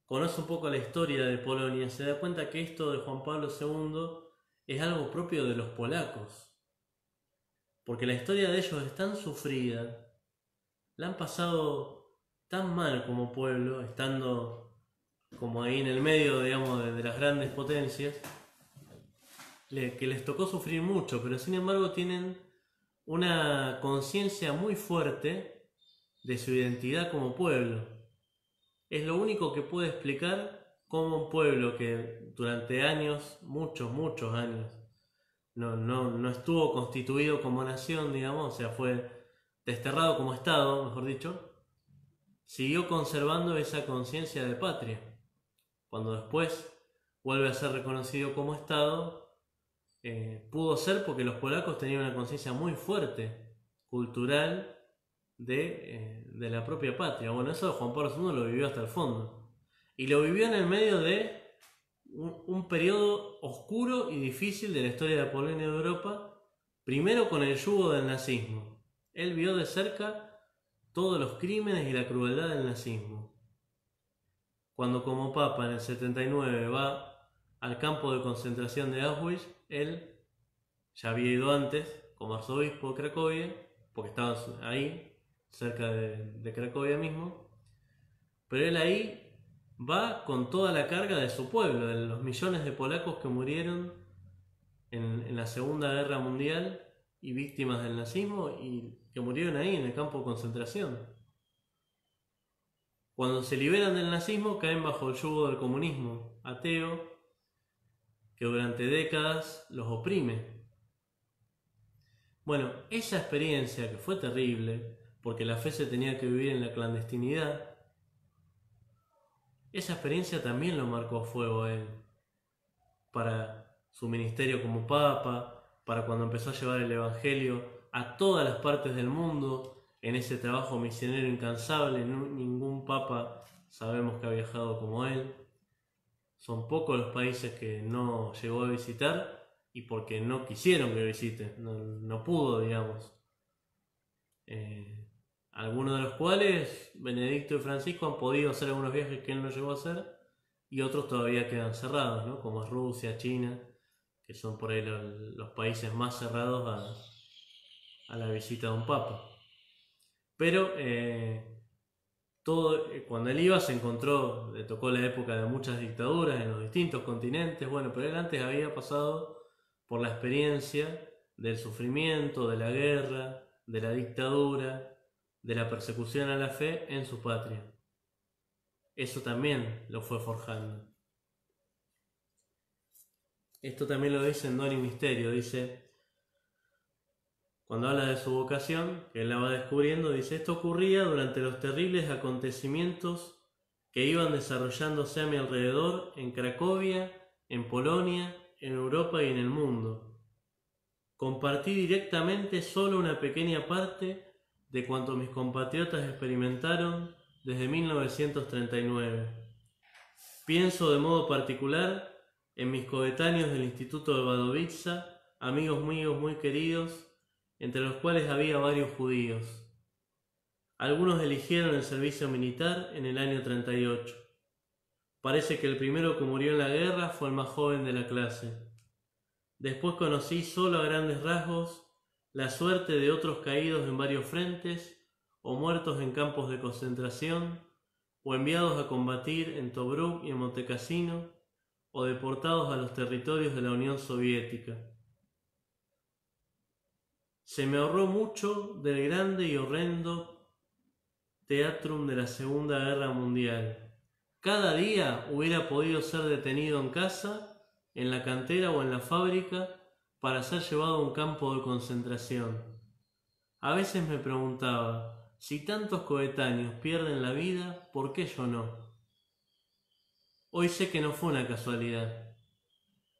A: conoce un poco la historia de Polonia, se da cuenta que esto de Juan Pablo II es algo propio de los polacos. Porque la historia de ellos es tan sufrida, la han pasado tan mal como pueblo, estando como ahí en el medio, digamos, de las grandes potencias, que les tocó sufrir mucho, pero sin embargo tienen una conciencia muy fuerte de su identidad como pueblo. Es lo único que puede explicar cómo un pueblo que durante años, muchos años, no estuvo constituido como nación, digamos, o sea, fue desterrado como Estado, mejor dicho, siguió conservando esa conciencia de patria. Cuando después vuelve a ser reconocido como Estado, pudo ser porque los polacos tenían una conciencia muy fuerte, cultural, de la propia patria. Bueno, eso Juan Pablo II lo vivió hasta el fondo. Y lo vivió en el medio de un periodo oscuro y difícil de la historia de Polonia y de Europa, primero con el yugo del nazismo. Él vio de cerca todos los crímenes y la crueldad del nazismo. Cuando como papa en el 79 va al campo de concentración de Auschwitz, él ya había ido antes como arzobispo de Cracovia, porque estaba ahí, cerca de Cracovia mismo, pero él ahí va con toda la carga de su pueblo, de los millones de polacos que murieron en la Segunda Guerra Mundial y víctimas del nazismo y que murieron ahí en el campo de concentración. Cuando se liberan del nazismo caen bajo el yugo del comunismo ateo que durante décadas los oprime. Bueno, esa experiencia que fue terrible, porque la fe se tenía que vivir en la clandestinidad, esa experiencia también lo marcó a fuego a él, para su ministerio como papa, para cuando empezó a llevar el evangelio a todas las partes del mundo, en ese trabajo misionero incansable. Ningún papa sabemos que ha viajado como él. Son pocos los países que no llegó a visitar y porque no quisieron que visite, no pudo, digamos. Algunos de los cuales Benedicto y Francisco han podido hacer algunos viajes que él no llegó a hacer y otros todavía quedan cerrados, ¿no? Como Rusia, China, que son por ahí los países más cerrados a la visita de un papa. Pero cuando él iba se encontró, le tocó la época de muchas dictaduras en los distintos continentes, bueno, pero él antes había pasado por la experiencia del sufrimiento, de la guerra, de la dictadura, de la persecución a la fe en su patria. Eso también lo fue forjando. Esto también lo dice en Don y Misterio, dice, cuando habla de su vocación, que él la va descubriendo, dice, esto ocurría durante los terribles acontecimientos que iban desarrollándose a mi alrededor en Cracovia, en Polonia, en Europa y en el mundo. Compartí directamente solo una pequeña parte de cuanto mis compatriotas experimentaron desde 1939. Pienso de modo particular en mis coetáneos del Instituto de Wadowice, amigos míos muy queridos, entre los cuales había varios judíos. Algunos eligieron el servicio militar en el año 38. Parece que el primero que murió en la guerra fue el más joven de la clase. Después conocí solo a grandes rasgos la suerte de otros caídos en varios frentes, o muertos en campos de concentración, o enviados a combatir en Tobruk y en Montecassino, o deportados a los territorios de la Unión Soviética. Se me ahorró mucho del grande y horrendo teatrum de la Segunda Guerra Mundial. Cada día hubiera podido ser detenido en casa, en la cantera o en la fábrica para ser llevado a un campo de concentración. A veces me preguntaba, si tantos coetáneos pierden la vida, ¿por qué yo no? Hoy sé que no fue una casualidad.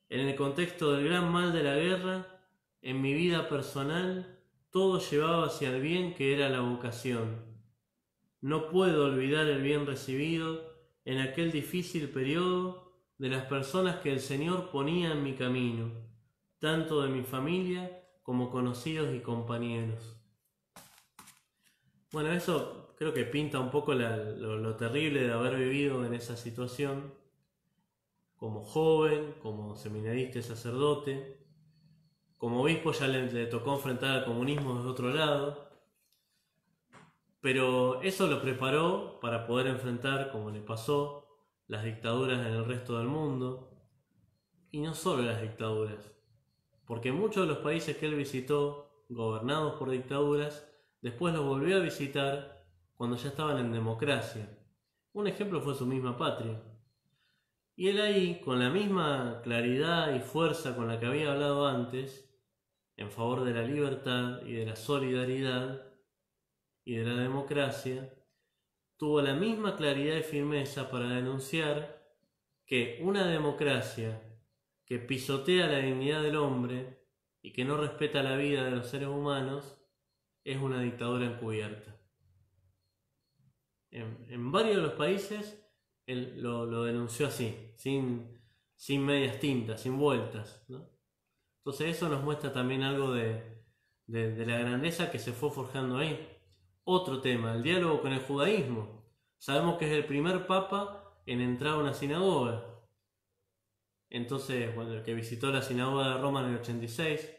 A: En el contexto del gran mal de la guerra, en mi vida personal, todo llevaba hacia el bien que era la vocación. No puedo olvidar el bien recibido en aquel difícil periodo de las personas que el Señor ponía en mi camino, tanto de mi familia como conocidos y compañeros. Bueno, eso creo que pinta un poco lo terrible de haber vivido en esa situación como joven, como seminarista y sacerdote. Como obispo ya le tocó enfrentar al comunismo desde otro lado, pero eso lo preparó para poder enfrentar, como le pasó, las dictaduras en el resto del mundo, y no solo las dictaduras, porque muchos de los países que él visitó, gobernados por dictaduras, después los volvió a visitar cuando ya estaban en democracia. Un ejemplo fue su misma patria. Y él ahí, con la misma claridad y fuerza con la que había hablado antes, en favor de la libertad y de la solidaridad y de la democracia, tuvo la misma claridad y firmeza para denunciar que una democracia que pisotea la dignidad del hombre y que no respeta la vida de los seres humanos es una dictadura encubierta. En varios de los países él lo denunció así, sin medias tintas, sin vueltas, ¿no? Entonces eso nos muestra también algo de la grandeza que se fue forjando ahí. Otro tema, el diálogo con el judaísmo. Sabemos que es el primer papa en entrar a una sinagoga. Entonces, bueno, el que visitó la sinagoga de Roma en el 86,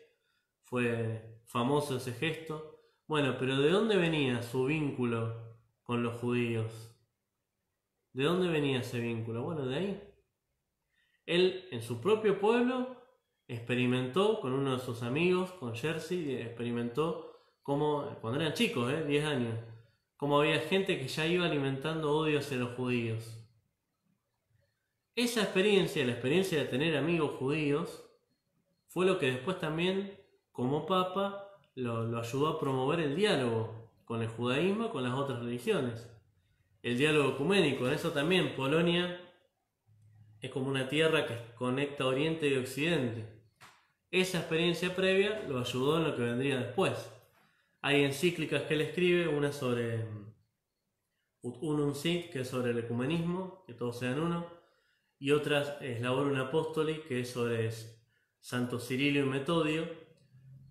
A: fue famoso ese gesto. Bueno, pero ¿de dónde venía su vínculo con los judíos? ¿De dónde venía ese vínculo? Bueno, de ahí. Él, en su propio pueblo, experimentó con uno de sus amigos, con Jerzy, experimentó cómo, cuando eran chicos, 10 años, cómo había gente que ya iba alimentando odio hacia los judíos. Esa experiencia, la experiencia de tener amigos judíos, fue lo que después también, como papa, lo ayudó a promover el diálogo con el judaísmo y con las otras religiones. El diálogo ecuménico, en eso también Polonia es como una tierra que conecta Oriente y Occidente. Esa experiencia previa lo ayudó en lo que vendría después. Hay encíclicas que él escribe, una sobre Ut Unum Sit, que es sobre el ecumenismo, que todos sean uno, y otras es Laborum Apostoli, que es sobre Santo Cirilo y Metodio,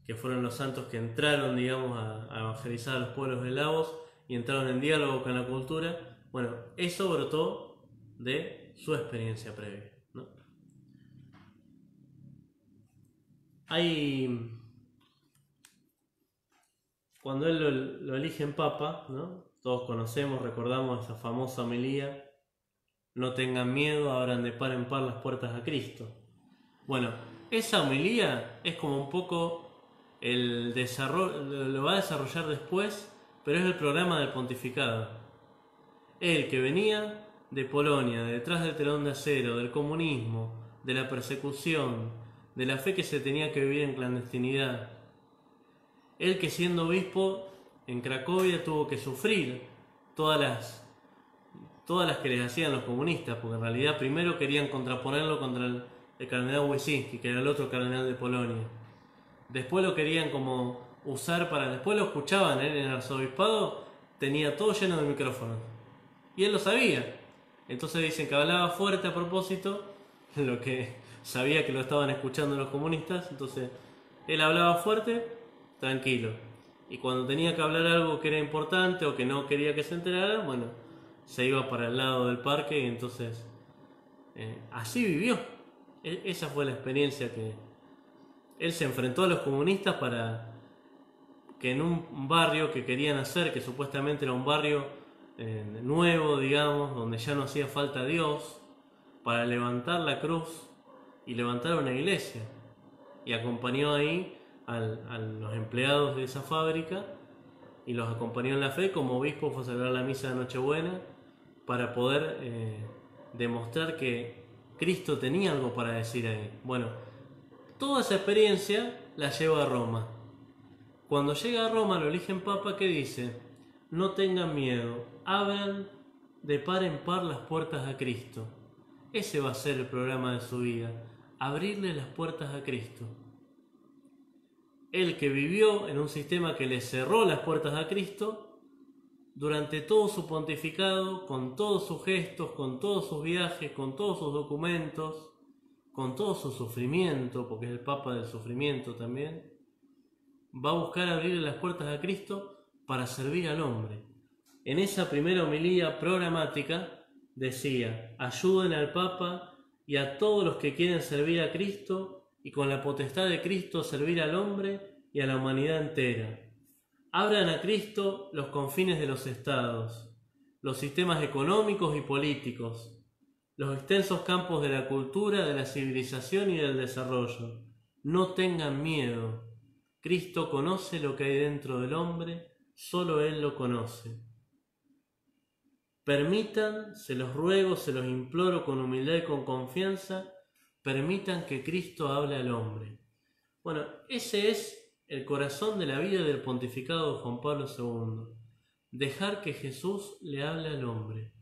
A: que fueron los santos que entraron, digamos, a evangelizar a los pueblos eslavos y entraron en diálogo con la cultura. Bueno, eso brotó de su experiencia previa, ¿no? Cuando él lo eligen papa, ¿no? Todos conocemos, recordamos esa famosa homilía: no tengan miedo, abran de par en par las puertas a Cristo. Bueno, esa homilía es como un poco el desarrollo, lo va a desarrollar después, pero es el programa del pontificado. Él, que venía de Polonia, detrás del telón de acero, del comunismo, de la persecución, de la fe que se tenía que vivir en clandestinidad. Él, que siendo obispo en Cracovia tuvo que sufrir todas las que les hacían los comunistas, porque en realidad primero querían contraponerlo contra el cardenal Wyszynski, que era el otro cardenal de Polonia. Después lo querían como usar para... Después lo escuchaban, en el arzobispado tenía todo lleno de micrófonos. Y él lo sabía. Entonces dicen que hablaba fuerte a propósito, lo que sabía que lo estaban escuchando los comunistas. Entonces él hablaba fuerte, tranquilo. Y cuando tenía que hablar algo que era importante o que no quería que se enteraran, bueno, se iba para el lado del parque y entonces así vivió. Esa fue la experiencia que él se enfrentó a los comunistas para que en un barrio que querían hacer, que supuestamente era un barrio nuevo, digamos, donde ya no hacía falta Dios, para levantar la cruz y levantar una iglesia. Y acompañó ahí a los empleados de esa fábrica y los acompañó en la fe. Como obispo fue a celebrar la misa de Nochebuena para poder demostrar que Cristo tenía algo para decir ahí. Bueno, toda esa experiencia la lleva a Roma. Cuando llega a Roma lo eligen papa, ¿qué dice? No tengan miedo, abran de par en par las puertas a Cristo. Ese va a ser el programa de su vida, abrirle las puertas a Cristo. Él, que vivió en un sistema que le cerró las puertas a Cristo, durante todo su pontificado, con todos sus gestos, con todos sus viajes, con todos sus documentos, con todo su sufrimiento, porque es el papa del sufrimiento también, va a buscar abrirle las puertas a Cristo para servir al hombre, en esa primera homilía programática decía: ayuden al Papa y a todos los que quieren servir a Cristo y con la potestad de Cristo servir al hombre y a la humanidad entera. Abran a Cristo los confines de los estados, los sistemas económicos y políticos, los extensos campos de la cultura, de la civilización y del desarrollo. No tengan miedo. Cristo conoce lo que hay dentro del hombre, solo Él lo conoce. Permitan, se los ruego, se los imploro con humildad y con confianza, permitan que Cristo hable al hombre. Bueno, ese es el corazón de la vida del pontificado de Juan Pablo II. Dejar que Jesús le hable al hombre.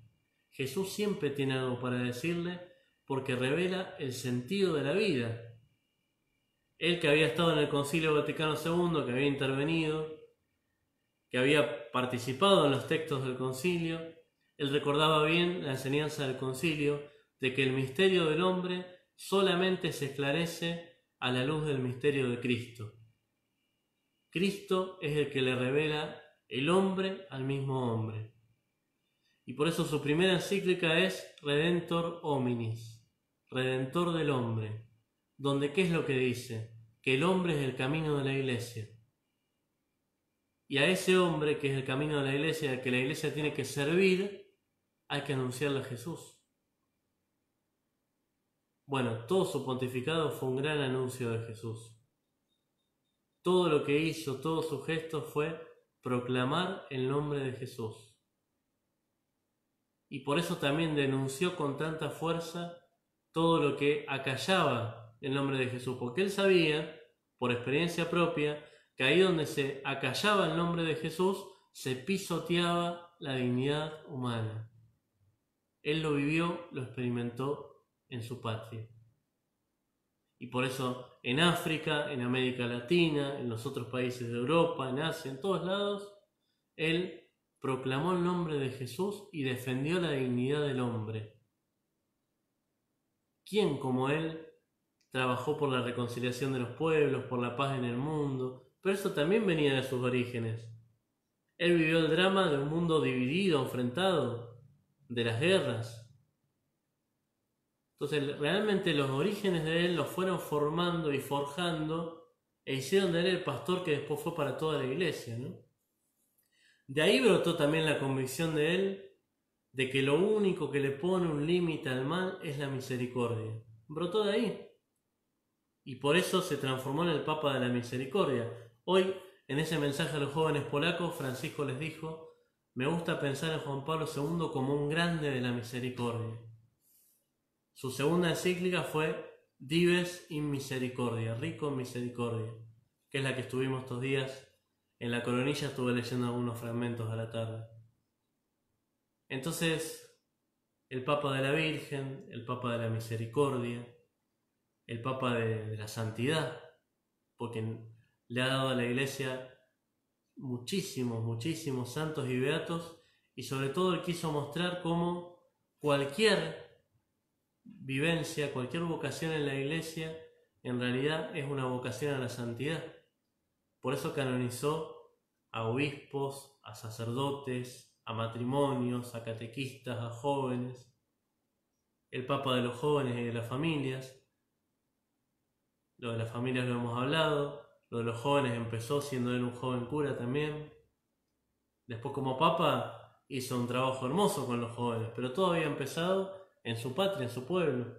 A: Jesús siempre tiene algo para decirle porque revela el sentido de la vida. Él, que había estado en el Concilio Vaticano II, que había intervenido, que había participado en los textos del concilio, él recordaba bien la enseñanza del concilio de que el misterio del hombre solamente se esclarece a la luz del misterio de Cristo. Cristo es el que le revela el hombre al mismo hombre. Y por eso su primera encíclica es Redentor Hominis, Redentor del hombre, donde ¿qué es lo que dice? Que el hombre es el camino de la Iglesia. Y a ese hombre, que es el camino de la Iglesia, al que la Iglesia tiene que servir, hay que anunciarle a Jesús. Bueno, todo su pontificado fue un gran anuncio de Jesús. Todo lo que hizo, todo su gesto fue proclamar el nombre de Jesús. Y por eso también denunció con tanta fuerza todo lo que acallaba el nombre de Jesús, porque él sabía, por experiencia propia, que ahí donde se acallaba el nombre de Jesús, se pisoteaba la dignidad humana. Él lo vivió, lo experimentó en su patria. Y por eso en África, en América Latina, en los otros países de Europa, en Asia, en todos lados, él proclamó el nombre de Jesús y defendió la dignidad del hombre. ¿Quién como él trabajó por la reconciliación de los pueblos, por la paz en el mundo? Pero eso también venía de sus orígenes. Él vivió el drama de un mundo dividido, enfrentado, de las guerras. Entonces realmente los orígenes de él los fueron formando y forjando e hicieron de él el pastor que después fue para toda la iglesia, ¿no? De ahí brotó también la convicción de él de que lo único que le pone un límite al mal es la misericordia. Brotó de ahí. Y por eso se transformó en el Papa de la Misericordia. Hoy, en ese mensaje a los jóvenes polacos, Francisco les dijo: me gusta pensar en Juan Pablo II como un grande de la misericordia. Su segunda encíclica fue Dives in Misericordia, rico en misericordia, que es la que estuvimos estos días. En la coronilla estuve leyendo algunos fragmentos a la tarde. Entonces, el Papa de la Virgen, el Papa de la Misericordia, el Papa de la Santidad, porque le ha dado a la Iglesia muchísimos santos y beatos, y sobre todo él quiso mostrar cómo cualquier vivencia, cualquier vocación en la Iglesia, en realidad es una vocación a la santidad. Por eso canonizó a obispos, a sacerdotes, a matrimonios, a catequistas, a jóvenes, el Papa de los jóvenes y de las familias. Lo de las familias lo hemos hablado, lo de los jóvenes empezó siendo él un joven cura también. Después como Papa hizo un trabajo hermoso con los jóvenes, pero todo había empezado en su patria, en su pueblo.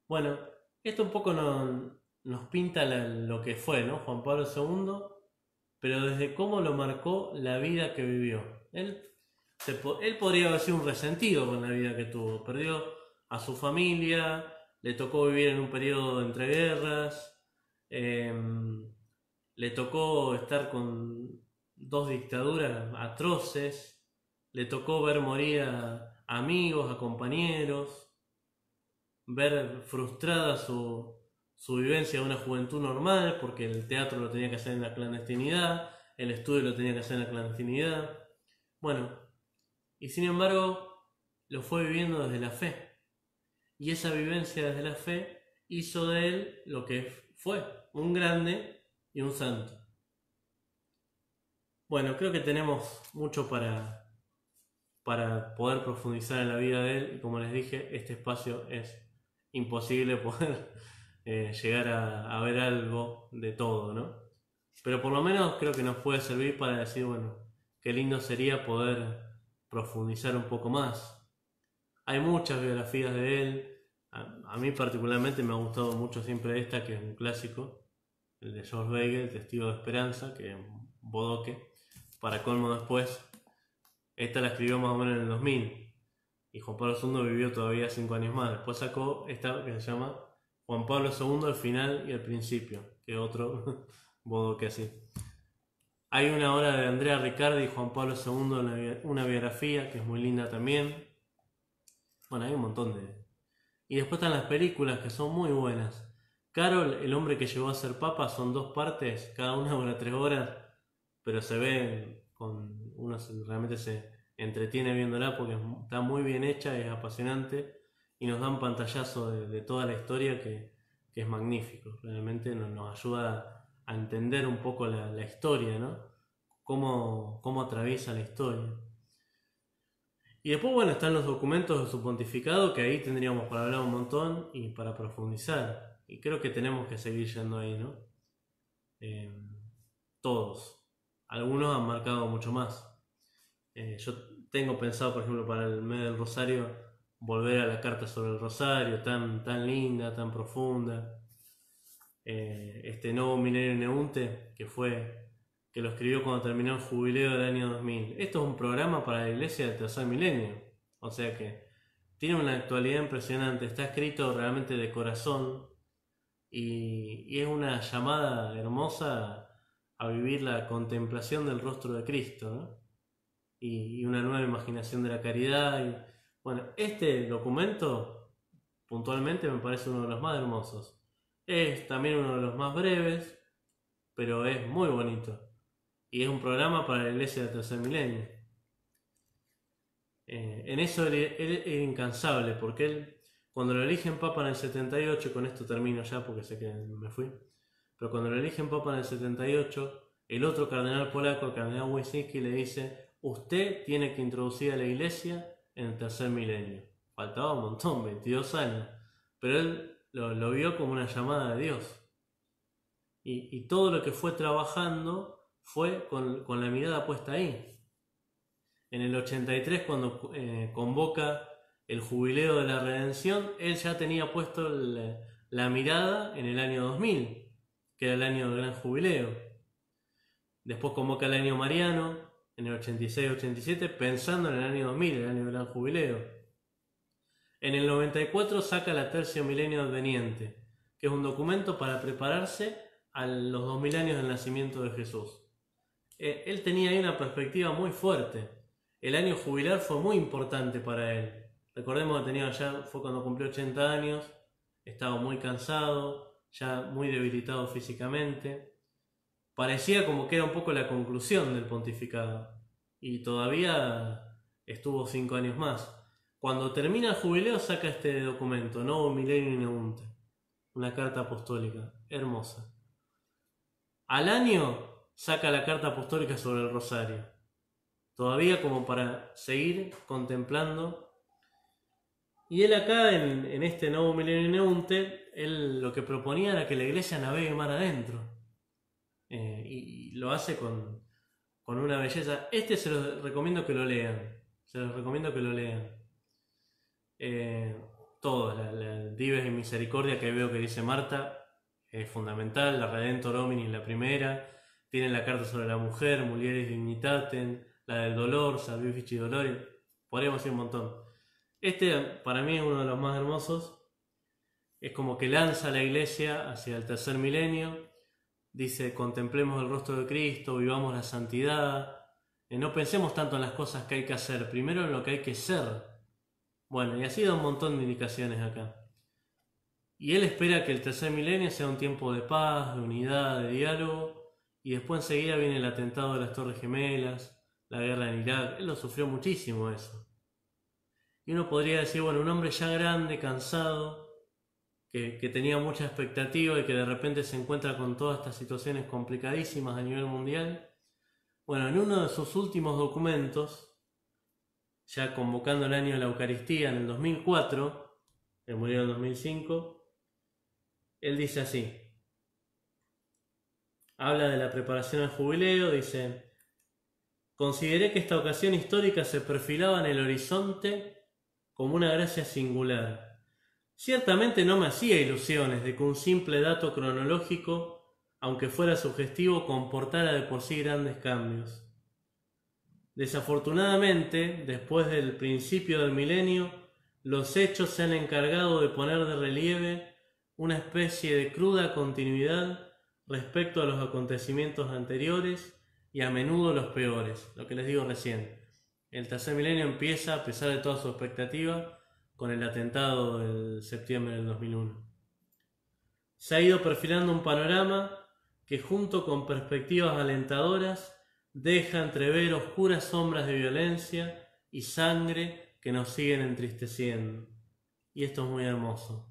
A: Bueno, esto un poco nos pinta lo que fue, ¿no? Juan Pablo II, pero desde cómo lo marcó la vida que vivió. Él podría haber sido un resentido con la vida que tuvo. Perdió a su familia, le tocó vivir en un periodo de entreguerras, le tocó estar con 2 dictaduras atroces, le tocó ver morir a amigos, a compañeros, ver frustrada su vivencia de una juventud normal, porque el teatro lo tenía que hacer en la clandestinidad, el estudio lo tenía que hacer en la clandestinidad. Bueno, y sin embargo lo fue viviendo desde la fe. Y esa vivencia desde la fe hizo de él lo que fue, un grande y un santo. Bueno, creo que tenemos mucho para poder profundizar en la vida de él y como les dije, este espacio es imposible poder llegar a ver algo de todo, ¿no? Pero por lo menos creo que nos puede servir para decir, bueno, qué lindo sería poder profundizar un poco más. Hay muchas biografías de él, a mí particularmente me ha gustado mucho siempre esta, que es un clásico, el de George Weigel, Testigo de Esperanza, que es un bodoque. Para colmo después, esta la escribió más o menos en el 2000 y Juan Pablo II vivió todavía 5 años más. Después sacó esta que se llama Juan Pablo II, el final y el principio, que es otro bodoque así. Hay una obra de Andrea Riccardi y Juan Pablo II, una biografía que es muy linda también. Bueno, hay un montón de... Y después están las películas que son muy buenas. Carol, el hombre que llegó a ser papa, son 2 partes, cada una dura 3 horas, pero se ve uno realmente se entretiene viéndola porque está muy bien hecha, es apasionante y nos da un pantallazo de toda la historia que es magnífico. Realmente nos ayuda a entender un poco la historia, ¿no? Cómo atraviesa la historia. Y después, bueno, están los documentos de su pontificado, que ahí tendríamos para hablar un montón y para profundizar. Y creo que tenemos que seguir yendo ahí, ¿no? Todos. Algunos han marcado mucho más. Yo tengo pensado, por ejemplo, para el mes del Rosario, volver a la carta sobre el Rosario, tan linda, tan profunda. Este Novo Milenio Neunte, que lo escribió cuando terminó el jubileo del año 2000. Esto es un programa para la iglesia del tercer milenio. O sea que tiene una actualidad impresionante, está escrito realmente de corazón y es una llamada hermosa a vivir la contemplación del rostro de Cristo, ¿no? Y una nueva imaginación de la caridad. Bueno, este documento puntualmente me parece uno de los más hermosos. Es también uno de los más breves, pero es muy bonito. Y es un programa para la iglesia del tercer milenio. En eso él es incansable, porque él, cuando lo eligen papa en el 78, y con esto termino ya porque sé que me fui, pero cuando lo eligen papa en el 78, el otro cardenal polaco, el cardenal Wojcicki, le dice: usted tiene que introducir a la iglesia en el tercer milenio. Faltaba un montón, 22 años, pero él lo vio como una llamada de Dios. Y todo lo que fue trabajando fue con la mirada puesta ahí. En el 83, cuando convoca el jubileo de la redención, él ya tenía puesto la mirada en el año 2000, que era el año del gran jubileo. Después convoca el año mariano, en el 86-87, pensando en el año 2000, el año del gran jubileo. En el 94 saca la Tercio Milenio Adveniente, que es un documento para prepararse a los 2000 años del nacimiento de Jesús. Él tenía ahí una perspectiva muy fuerte. El año jubilar fue muy importante para él. Recordemos que fue cuando cumplió 80 años, estaba muy cansado, ya muy debilitado físicamente. Parecía como que era un poco la conclusión del pontificado. Y todavía estuvo 5 años más. Cuando termina el jubileo saca este documento, Novo Milenio Neunte, una carta apostólica, hermosa. Al año saca la carta apostólica sobre el Rosario. Todavía como para seguir contemplando. Y él acá, en este Novo Milenio Neunte, él lo que proponía era que la iglesia navegue mar adentro. Y lo hace con una belleza. Se los recomiendo que lo lean. Se los recomiendo que lo lean. Todos, la Dives y Misericordia, que veo que dice Marta, es fundamental. La Redentor Hominis, la primera. Tienen la carta sobre la mujer, Mulieris Dignitatem, la del dolor, Salvifici Dolori. Podríamos decir un montón. Para mí es uno de los más hermosos. Es como que lanza a la iglesia hacia el tercer milenio. Dice: contemplemos el rostro de Cristo, vivamos la santidad. No pensemos tanto en las cosas que hay que hacer, primero en lo que hay que ser. Bueno, y así da un montón de indicaciones acá. Y él espera que el tercer milenio sea un tiempo de paz, de unidad, de diálogo. Y después enseguida viene el atentado de las Torres Gemelas, la guerra en Irak. Él lo sufrió muchísimo eso. Y uno podría decir, bueno, un hombre ya grande, cansado, que tenía mucha expectativa y que de repente se encuentra con todas estas situaciones complicadísimas a nivel mundial. Bueno, en uno de sus últimos documentos, ya convocando el año de la Eucaristía en el 2004, él murió en el 2005, él dice así, habla de la preparación al jubileo, dice: consideré que esta ocasión histórica se perfilaba en el horizonte como una gracia singular. Ciertamente no me hacía ilusiones de que un simple dato cronológico, aunque fuera sugestivo, comportara de por sí grandes cambios. Desafortunadamente, después del principio del milenio, los hechos se han encargado de poner de relieve una especie de cruda continuidad respecto a los acontecimientos anteriores y a menudo los peores, lo que les digo recién. El tercer milenio empieza, a pesar de toda su expectativa, con el atentado del septiembre del 2001. Se ha ido perfilando un panorama que, junto con perspectivas alentadoras, deja entrever oscuras sombras de violencia y sangre que nos siguen entristeciendo. Y esto es muy hermoso.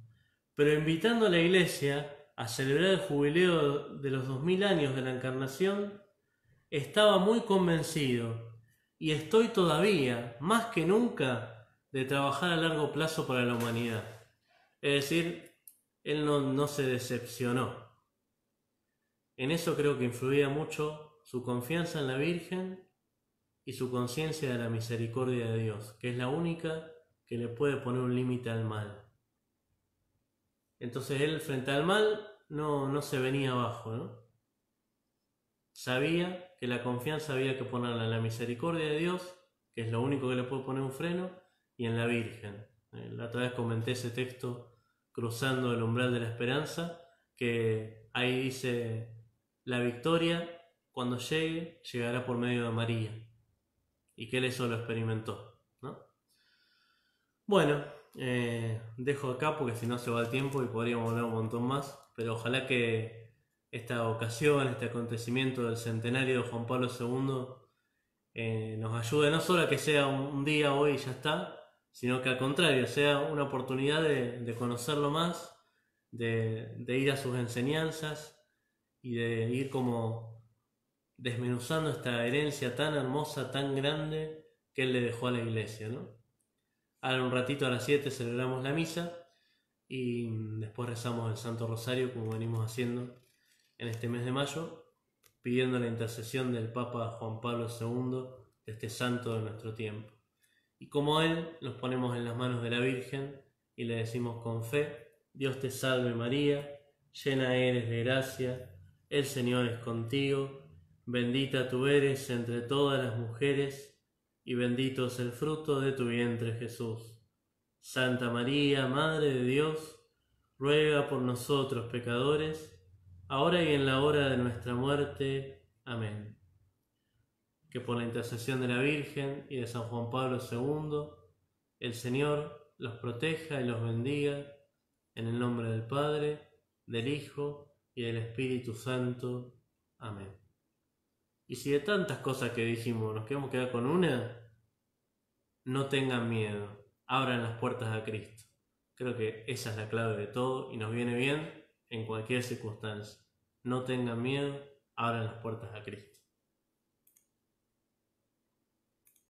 A: Pero invitando a la Iglesia a celebrar el jubileo de los 2000 años de la Encarnación, estaba muy convencido, y estoy todavía, más que nunca, de trabajar a largo plazo para la humanidad. Es decir, él no se decepcionó. En eso creo que influía mucho su confianza en la Virgen y su conciencia de la misericordia de Dios, que es la única que le puede poner un límite al mal. Entonces él, frente al mal, no se venía abajo, ¿no? Sabía que la confianza había que ponerla en la misericordia de Dios, que es lo único que le puede poner un freno, y en la Virgen. La otra vez comenté ese texto, Cruzando el umbral de la esperanza, que ahí dice: la victoria, cuando llegue, llegará por medio de María, y que él eso lo experimentó, ¿no? Bueno, dejo acá porque si no se va el tiempo y podríamos hablar un montón más, pero ojalá que esta ocasión, este acontecimiento del centenario de Juan Pablo II nos ayude no solo a que sea un día hoy y ya está, sino que al contrario, sea una oportunidad de conocerlo más, de ir a sus enseñanzas y de ir como desmenuzando esta herencia tan hermosa, tan grande que él le dejó a la Iglesia, ¿no? Ahora un ratito a las 7 celebramos la misa y después rezamos el Santo Rosario, como venimos haciendo en este mes de mayo, pidiendo la intercesión del Papa Juan Pablo II, de este santo de nuestro tiempo. Y como él, nos ponemos en las manos de la Virgen y le decimos con fe: Dios te salve María, llena eres de gracia, el Señor es contigo, bendita tú eres entre todas las mujeres, y bendito es el fruto de tu vientre Jesús. Santa María, Madre de Dios, ruega por nosotros pecadores, ahora y en la hora de nuestra muerte. Amén. Que por la intercesión de la Virgen y de San Juan Pablo II, el Señor los proteja y los bendiga, en el nombre del Padre, del Hijo y del Espíritu Santo. Amén. Y si de tantas cosas que dijimos nos queremos quedar con una, no tengan miedo, abran las puertas a Cristo. Creo que esa es la clave de todo y nos viene bien en cualquier circunstancia. No tengan miedo, abran las puertas a Cristo.